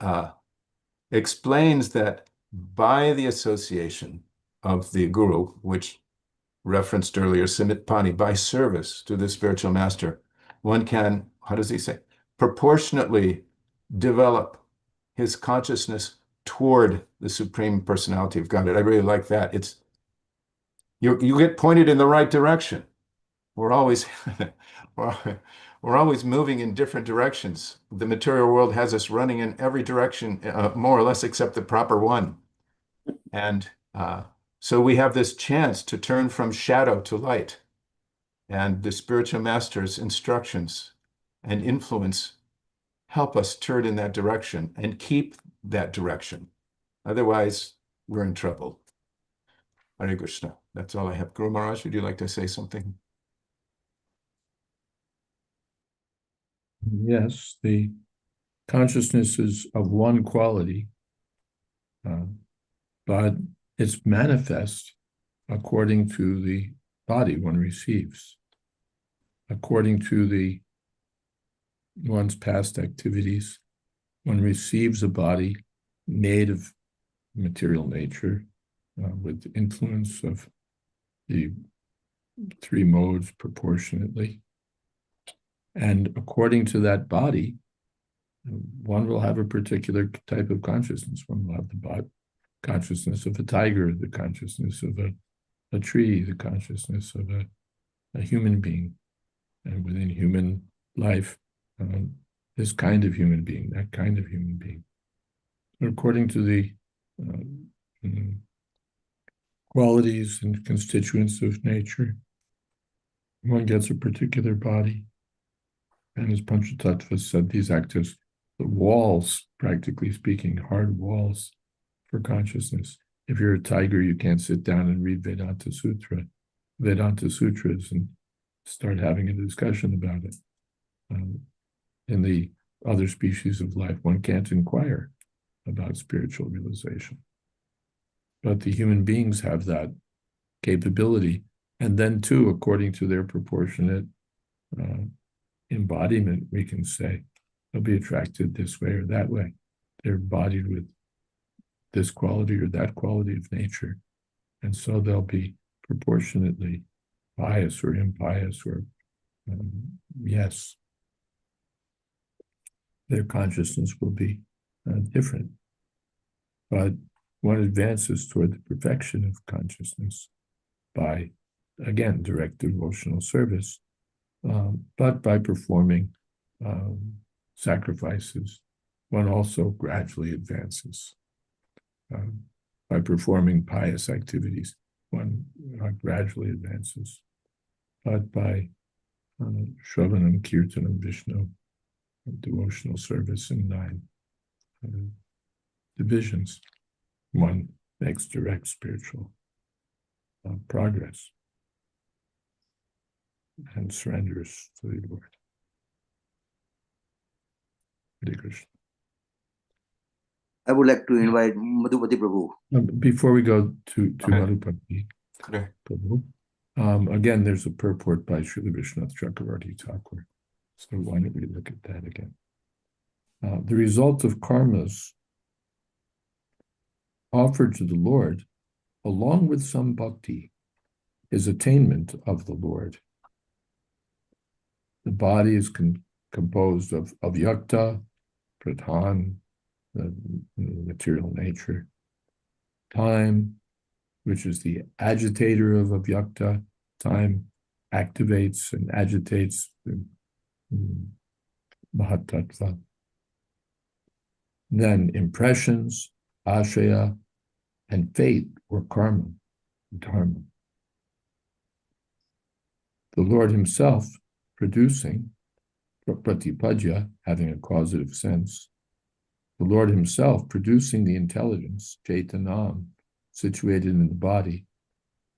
explains that by the association of the guru, which referenced earlier, Simit Pani, by service to the spiritual master, one can, how does he say, proportionately develop his consciousness toward the Supreme Personality of Godhead. I really like that. It's you get pointed in the right direction. We're always we're always moving in different directions. The material world has us running in every direction, more or less, except the proper one. And so we have this chance to turn from shadow to light. And the spiritual master's instructions and influence help us turn in that direction and keep that direction. Otherwise, we're in trouble. Hare Krishna. That's all I have. Guru Maharaj, would you like to say something? Yes, the consciousness is of one quality, but it's manifest according to the body one receives. according to one's past activities, one receives a body made of material nature with the influence of the three modes proportionately. And according to that body, one will have a particular type of consciousness. One will have the consciousness of a tiger, the consciousness of a tree, the consciousness of a human being. And within human life, this kind of human being, that kind of human being. According to the qualities and constituents of nature, one gets a particular body. And as Panchatattva said, these act as the walls, practically speaking, hard walls for consciousness. If you're a tiger, you can't sit down and read Vedanta Sutras and start having a discussion about it. In the other species of life, one can't inquire about spiritual realization. But the human beings have that capability. And then too, according to their proportionate embodiment, we can say, they'll be attracted this way or that way. They're embodied with this quality or that quality of nature. And so they'll be proportionately pious or impious or yes. Their consciousness will be different. But one advances toward the perfection of consciousness by, again, direct devotional service, but by performing sacrifices, one also gradually advances. By performing pious activities, one gradually advances. But by Shravanam, Kirtanam, Vishnu, devotional service in 9 divisions, one makes direct spiritual progress and surrenders to the Lord. Hare Krishna. I would like to invite Madhupati Prabhu. Before we go to Okay. Madhupati Okay. Prabhu, again, there's a purport by Srila Vishwanath Chakravarti Thakur. So why don't we look at that again? The result of karmas offered to the Lord, along with some bhakti, is attainment of the Lord. The body is composed of avyakta, pradhan, the material nature, time, which is the agitator of avyakta. Time activates and agitates the mahatattva. Then impressions, ashaya, and fate or karma, dharma. The Lord himself producing, pratipadya, having a causative sense, the Lord himself producing the intelligence, Chaitanam, situated in the body,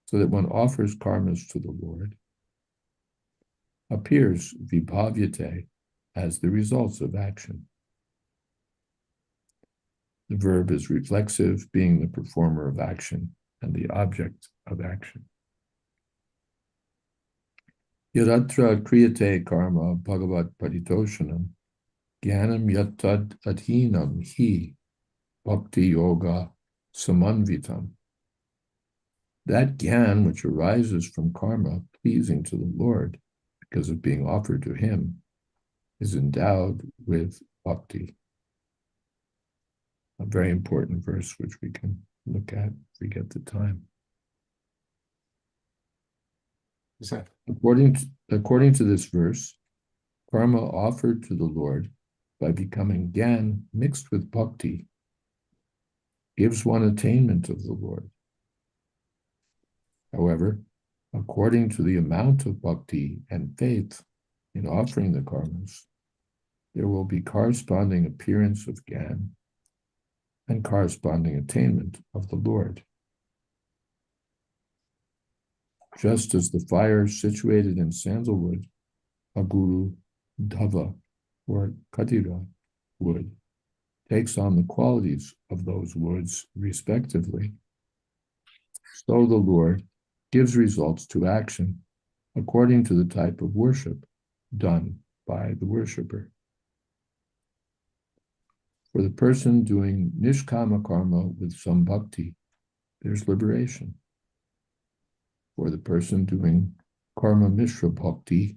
so that one offers karmas to the Lord, appears vibhavyate as the results of action. The verb is reflexive, being the performer of action and the object of action. Yadatra kriyate karma bhagavat paritoshanam jnanam yattad adhinam hi bhakti yoga samanvitam. That jnana which arises from karma pleasing to the Lord because of being offered to him is endowed with bhakti. A very important verse which we can look at if we get the time. Is that? According to this verse, karma offered to the Lord by becoming gyan mixed with bhakti gives one attainment of the Lord. However, according to the amount of bhakti and faith in offering the karmas, there will be corresponding appearance of gyan and corresponding attainment of the Lord. Just as the fire situated in sandalwood, aguru, dhava, or kadira wood, takes on the qualities of those woods respectively, so the Lord gives results to action according to the type of worship done by the worshiper. For the person doing nishkama karma with some bhakti, there's liberation. For the person doing karma mishra bhakti,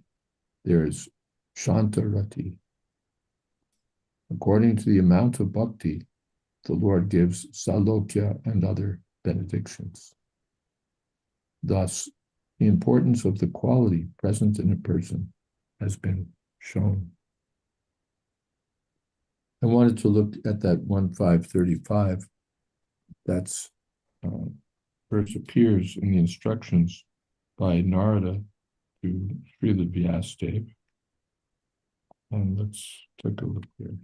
there's shantarati. According to the amount of bhakti, the Lord gives salokya and other benedictions. Thus, the importance of the quality present in a person has been shown. I wanted to look at that 1.535. That's verse appears in the instructions by Narada to Srila Vyasadeva. And let's take a look here.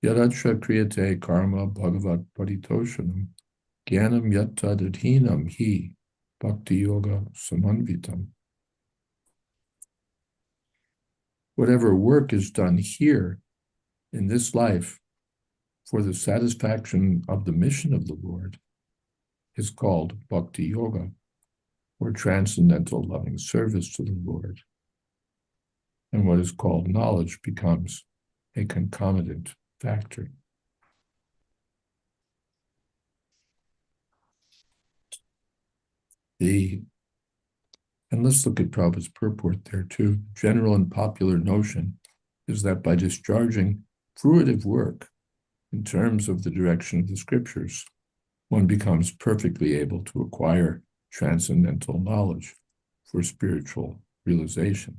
Yadacha kriyate karma bhagavat paritoshanam jnanam yattadadhinam hi bhakti yoga samanvitam. Whatever work is done here in this life for the satisfaction of the mission of the Lord is called bhakti yoga, or transcendental loving service to the Lord. And what is called knowledge becomes a concomitant factor. And let's look at Prabhupada's purport there too. General and popular notion is that by discharging fruitive work in terms of the direction of the scriptures, one becomes perfectly able to acquire transcendental knowledge for spiritual realization.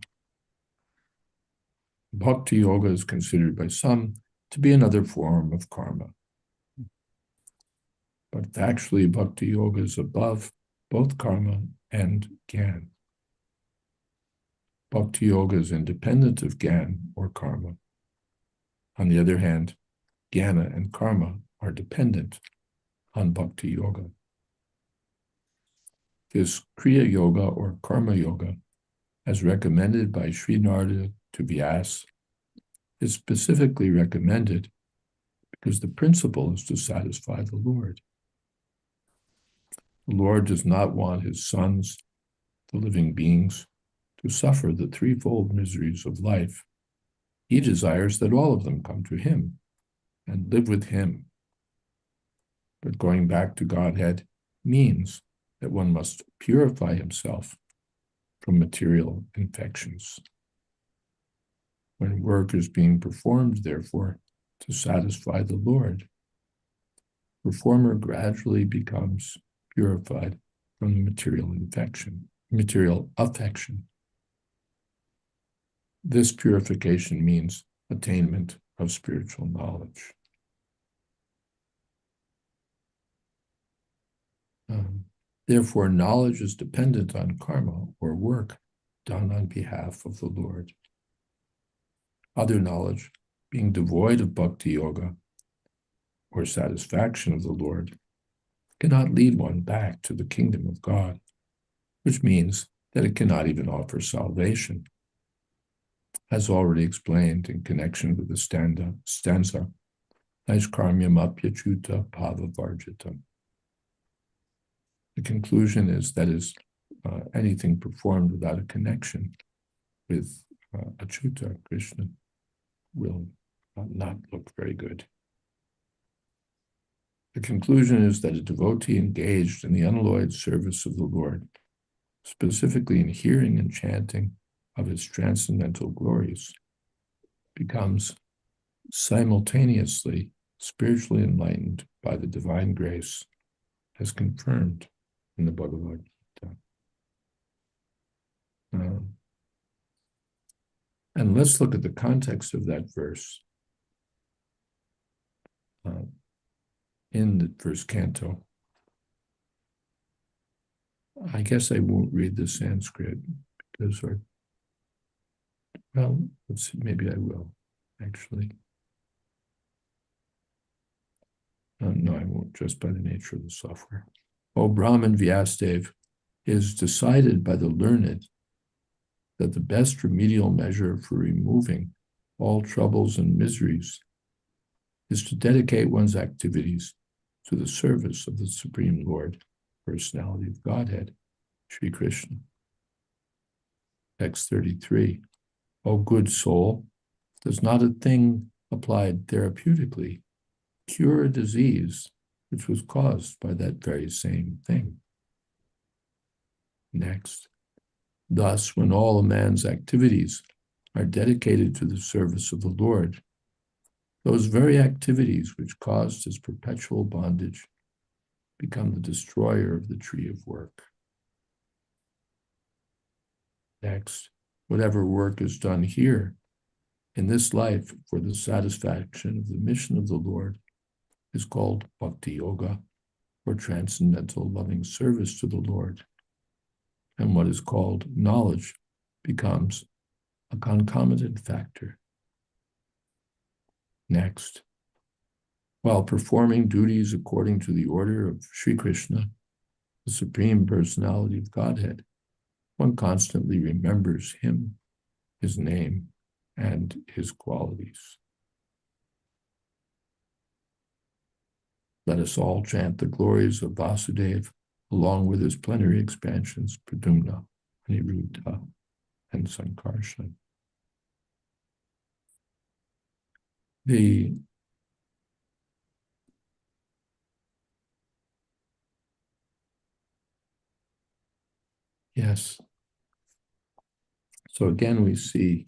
Bhakti yoga is considered by some to be another form of karma. But actually, bhakti yoga is above both karma and jnana. Bhakti yoga is independent of jnana or karma. On the other hand, jnana and karma are dependent on bhakti yoga. This kriya yoga or karma yoga, as recommended by Sri Narada to Vyasa, is specifically recommended because the principle is to satisfy the Lord. The Lord does not want his sons, the living beings, to suffer the threefold miseries of life. He desires that all of them come to him and live with him. But going back to Godhead means that one must purify himself from material infections. When work is being performed, therefore, to satisfy the Lord, the performer gradually becomes purified from the material affection. This purification means attainment of spiritual knowledge. Therefore, knowledge is dependent on karma or work done on behalf of the Lord. Other knowledge, being devoid of bhakti yoga or satisfaction of the Lord, cannot lead one back to the kingdom of God, which means that it cannot even offer salvation. As already explained in connection with the stanza, Naishkarmyam apyachuta pavavarjitam. The conclusion is that anything performed without a connection with Achyuta, Krishna, will not look very good. The conclusion is that a devotee engaged in the unalloyed service of the Lord, specifically in hearing and chanting of his transcendental glories, becomes simultaneously spiritually enlightened by the divine grace, as confirmed in the Bhagavatam. And let's look at the context of that verse in the first canto. I guess I won't read the Sanskrit because, let's see, maybe I will, actually. No, I won't, just by the nature of the software. O Brahman Vyasadeva, is decided by the learned that the best remedial measure for removing all troubles and miseries is to dedicate one's activities to the service of the Supreme Lord, Personality of Godhead, Sri Krishna. Text 33. O good soul, does not a thing applied therapeutically cure a disease which was caused by that very same thing? Next. Thus, when all a man's activities are dedicated to the service of the Lord, those very activities which caused his perpetual bondage become the destroyer of the tree of work. Next, whatever work is done here in this life for the satisfaction of the mission of the Lord is called Bhakti Yoga, or transcendental loving service to the Lord. And what is called knowledge becomes a concomitant factor. Next, while performing duties according to the order of Sri Krishna, the Supreme Personality of Godhead, one constantly remembers him, his name, and his qualities. Let us all chant the glories of Vasudeva along with his plenary expansions, Pradumna, Aniruddha, and Sankarshan. Yes. So again, we see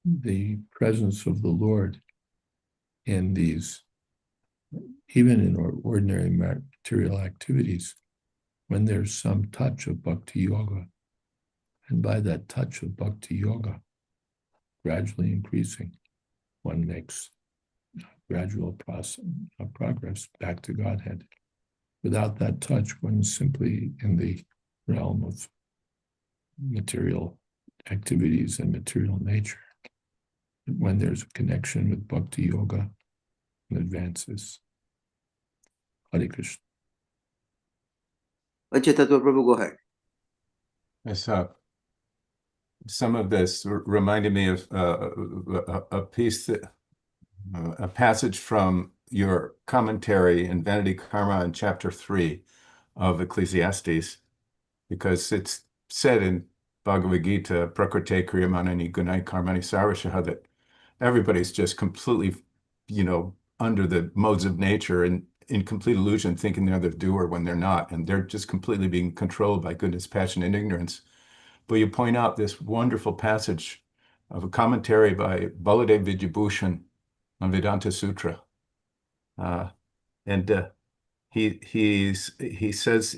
the presence of the Lord in these, even in ordinary material activities, when there's some touch of Bhakti Yoga. And by that touch of Bhakti Yoga, gradually increasing, one makes gradual progress back to Godhead. Without that touch, one is simply in the realm of material activities and material nature. When there's a connection with Bhakti Yoga, it advances. Hare Krishna. Tattva Prabhu, go ahead. Yes, some of this reminded me of a piece that, a passage from your commentary in Vanity Karma in chapter 3 of Ecclesiastes, because it's said in Bhagavad Gita, Prakrite Kriyamanani Gunai Karmani Sarvashaha, that everybody's just completely, under the modes of nature and in complete illusion, thinking they're the doer when they're not, and they're just completely being controlled by goodness, passion, and ignorance. But you point out this wonderful passage of a commentary by Baladev Vidyabhushan on Vedanta Sutra. He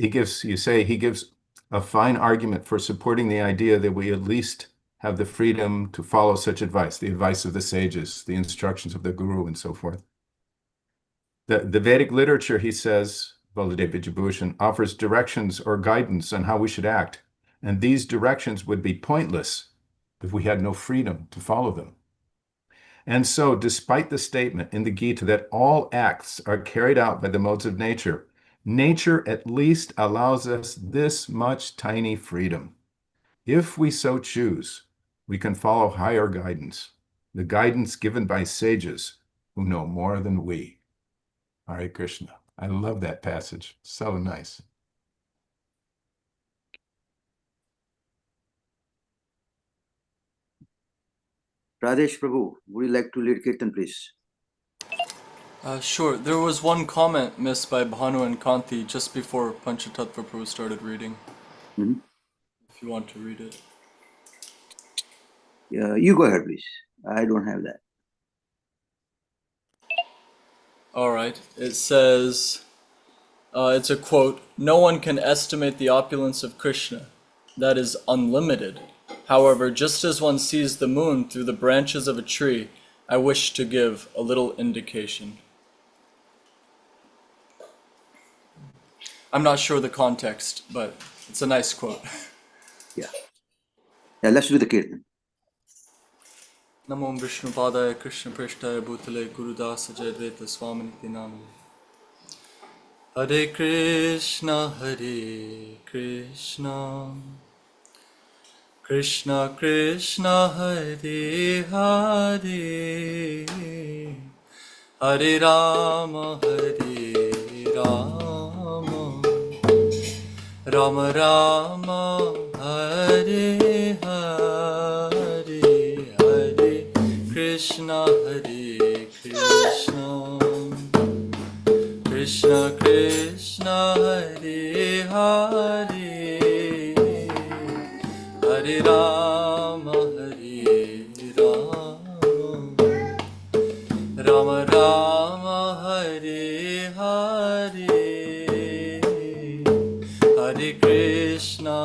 gives a fine argument for supporting the idea that we at least have the freedom to follow such advice, the advice of the sages, the instructions of the guru, and so forth. The Vedic literature, he says, Baladev Vidyabhushan, offers directions or guidance on how we should act, and these directions would be pointless if we had no freedom to follow them. And so, despite the statement in the Gita that all acts are carried out by the modes of nature, nature at least allows us this much tiny freedom. If we so choose, we can follow higher guidance, the guidance given by sages who know more than we. Hare Krishna. I love that passage. So nice. Radesh Prabhu, would you like to lead Kirtan, please? Sure. There was one comment missed by Bhanu and Kanti just before Panchatattva Prabhu started reading. Mm-hmm. If you want to read it. Yeah, you go ahead, please. I don't have that. All right. It says, it's a quote, "No one can estimate the opulence of Krishna. That is unlimited. However, just as one sees the moon through the branches of a tree, I wish to give a little indication." I'm not sure the context, but it's a nice quote. Yeah, let's do the Kirtan. Namo Vishnu Padaya Krishna Prishtaya Bhutale Gurudasa Jayādvaita Swami Niti Namane. Hare Krishna, Krishna Krishna, Hare Hare, Hare Rama, Rama Rama, Hare Hare, Hare Krishna, Krishna Krishna, Hare Hare, Hare Rama, Rama Rama, Hare Hare, Hare Krishna,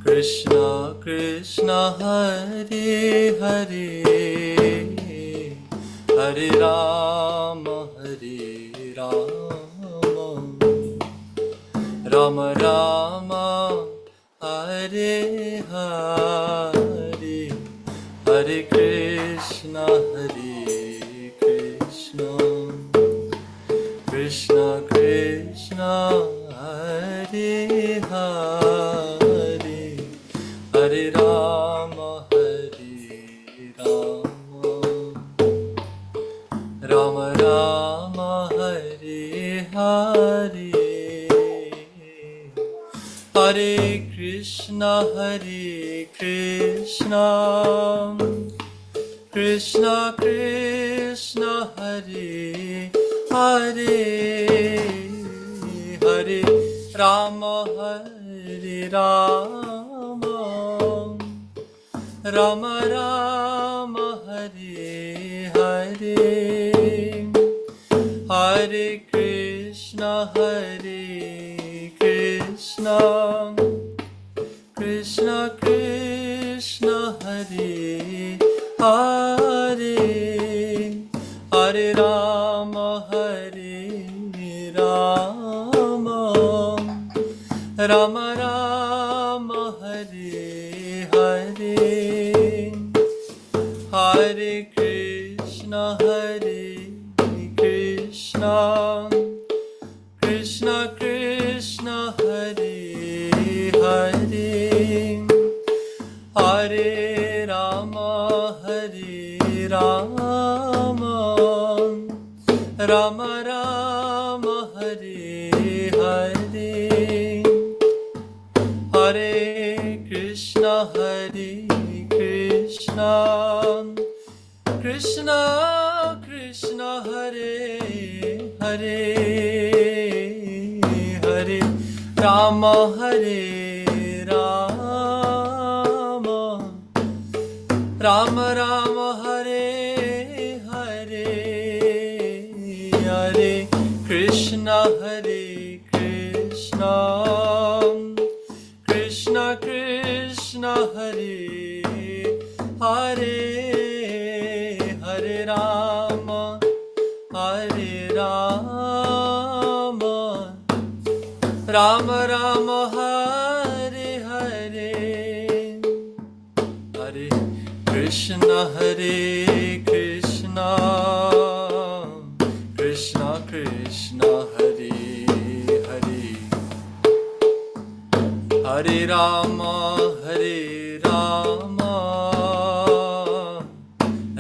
Krishna Krishna, Hare Hare, Hare Rama, Rama Rama, Hare Hare, Hare Krishna, Krishna Krishna, Hare Hare, Hare Rama, Rama Rama, Hare Hare, Hare Krishna, Krishna Krishna, Hare Hare, Hare Rama, Rama Rama, Hare Hare, Hare Krishna, Krishna Krishna, Hare Hare, Hare Rama, Rama Rama, Hare Hare, Hare Krishna, Krishna Krishna, Hare Hare, Hare Rama, Rama Rama, Hare Hare, Hare Krishna, Krishna Krishna, Hare Hare, Hare Rama, Rama Rama, Hare Hare, Hare Krishna, Krishna Krishna, Hare Hare, Hare Rama, Rama Rama, Hare Hare, Hare Krishna, Krishna Krishna, Hare Hare, Hare Rama,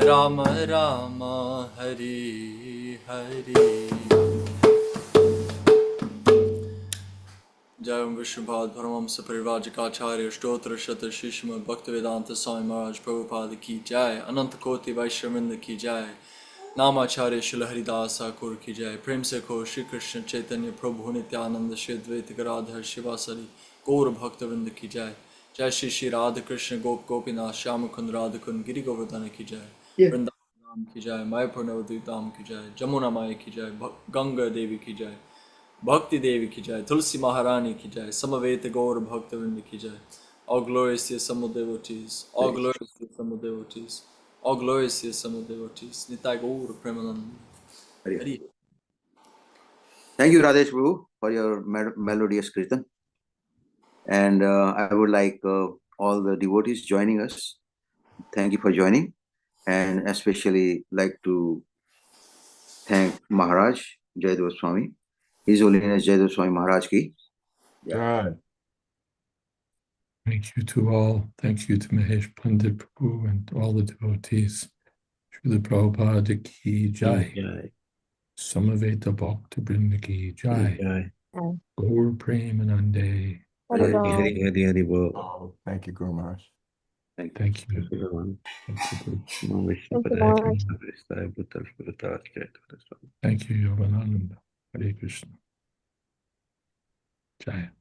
Rama Rama, Hare Hare. Jai Vishnupada Paramamsa Parivrajakaacharya Stotra Shatra Shishma Bhaktivedanta Swami Maharaj Prabhupada Ki Jai, Ananta Koti Vaishyaminda Ki Jai, Namacharya Srila Haridasa Thakur Ki Jai, Prem Se Kho Shri Krishna Chaitanya Prabhu Nityananda Shri Advaita Gadadhar Shivasari Gaur Bhaktavinda Ki Jai, Jai Shri Shri Radha Krishna Gop Gopinath Shyamakund Radhakund Giri Govardhana Ki Jai, Vrindavan Dham Ki Jai, Mayapur Navadvip Dham Ki Jai, Jamuna Maya Ki Jai, Ganga Devi Ki Jai, Bhakti Devi Ki Jai, Tulsi Maharani Ki Jai, Samaveta Gaur Bhaktavinda Ki Jai. All glorious to some devotees, all glorious to some devotees, all glorious to some devotees. Nitai Gaur Premanand. Hari. Thank you, Radesh Prabhu, for your melodious kirtan. And I would like all the devotees joining us. Thank you for joining. And especially like to thank Maharaj, Jayādvaita Swami. His Holiness Jayādvaita Swami Maharaj ki. God. Thank you to all. Thank you to Mahesh Pandit Prabhu and all the devotees. Srila Prabhupada ki jai. Jai. Samaveta Bhakta Vrinda ki jai. Jai. Gaur Premanande. Hari Hari Hari Hari Bol. Oh, thank you, Guru Maharaj. Thank you. Everyone. Thank you, Namo Vishnu Thank you, Padaya Maharaj. Krishna Prestaya Bhuttal Purata Jayādvaita. Thank you, Yogananda. Hare Krishna. Jaya.